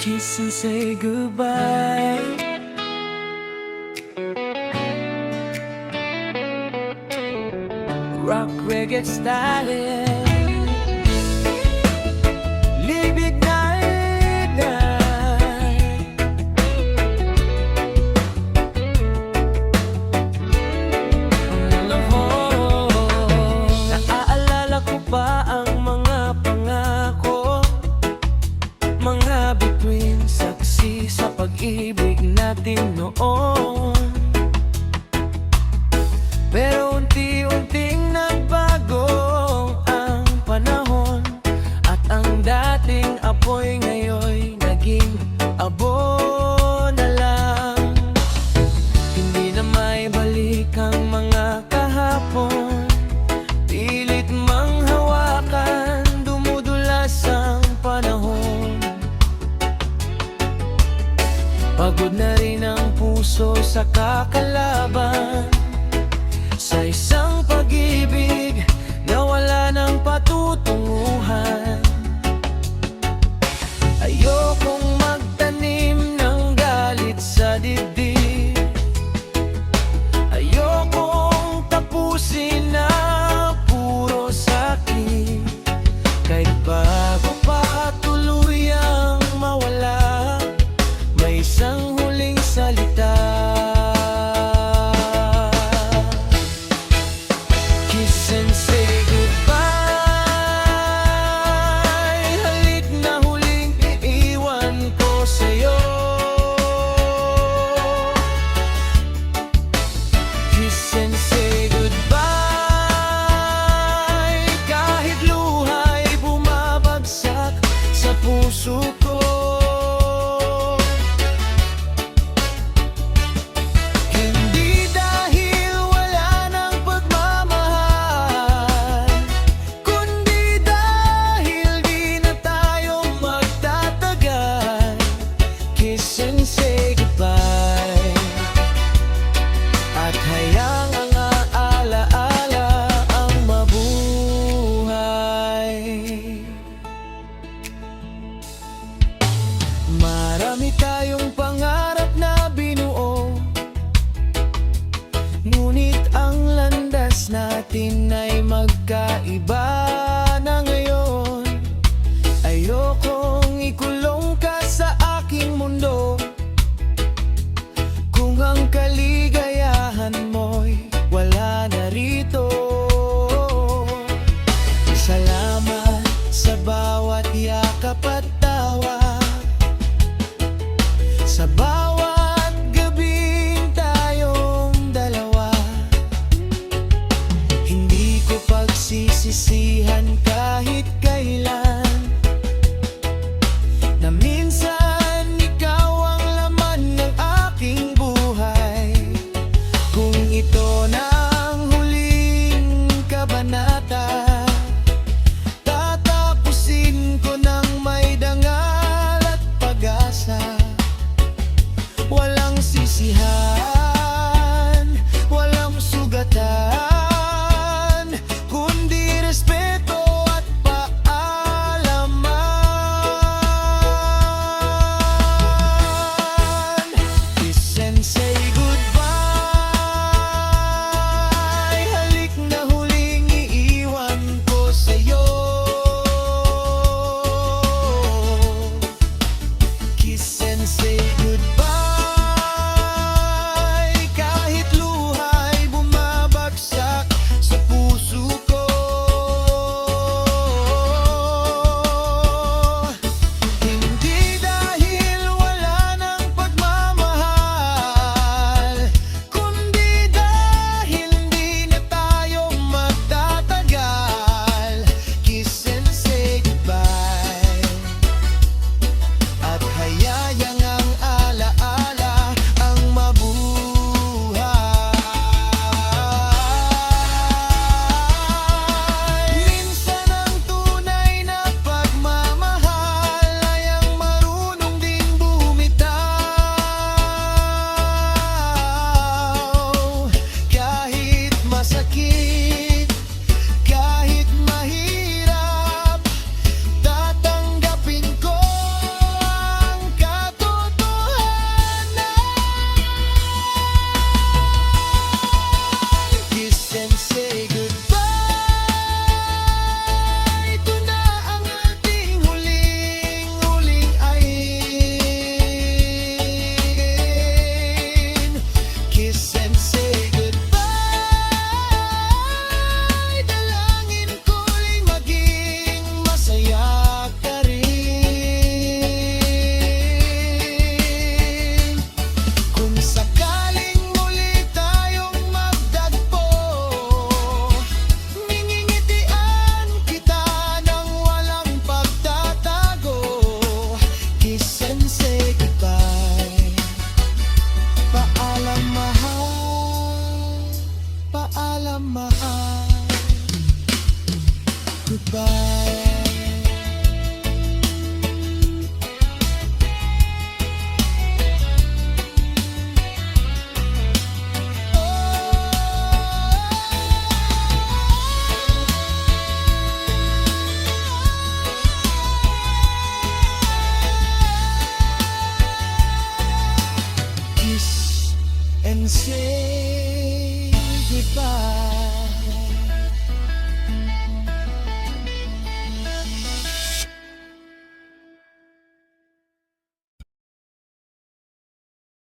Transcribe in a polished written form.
Kiss and say goodbye. Rock reggae style. Libig night, night. Naaalala ko pa ang mga pangako, mga bituin, saksi sa pag-ibig natin noon. Pero unti-unting nagbago ang panahon, at ang dating apoy ngayon naging abo na lang. Hindi na may balik ang mga kahapon, pilit mang hawakan, dumudulas ang panahon. Pagod na rin ang puso sa kakalaban, sa isang pag-ibig na wala ng patutunguhan. Ayokong magtanim ng galit sa dibdib, ayokong tapusin na puro sakit. Kahit bago pa tuluyang mawala, may isang huling salita. Kiss and say goodbye. Halik na huling iiwan ko sa'yo. Kiss and say goodbye. Kahit luha'y bumabagsak sa puso ko, hindi dahil wala ng pagmamahal, kundi dahil di na tayo magtatagal. Kiss and say goodbye, at hayang ang alaala ang mabuhay. Marami tayong pangarap na binuo, ngunit ang landas natin ay magkaiba na ngayon. Ayokong ikulong ka sa aking mundo, kung ang kaligayahan mo'y wala na rito. Salamat sa bawat yakap at tawa, sa bawat gabing tayong dalawa. Hindi ko pagsisisihan kahit kailan na minsan ikaw ang laman ng aking buhay. Kung ito na ang huling kabanata, tatapusin ko ng may dangal pansin.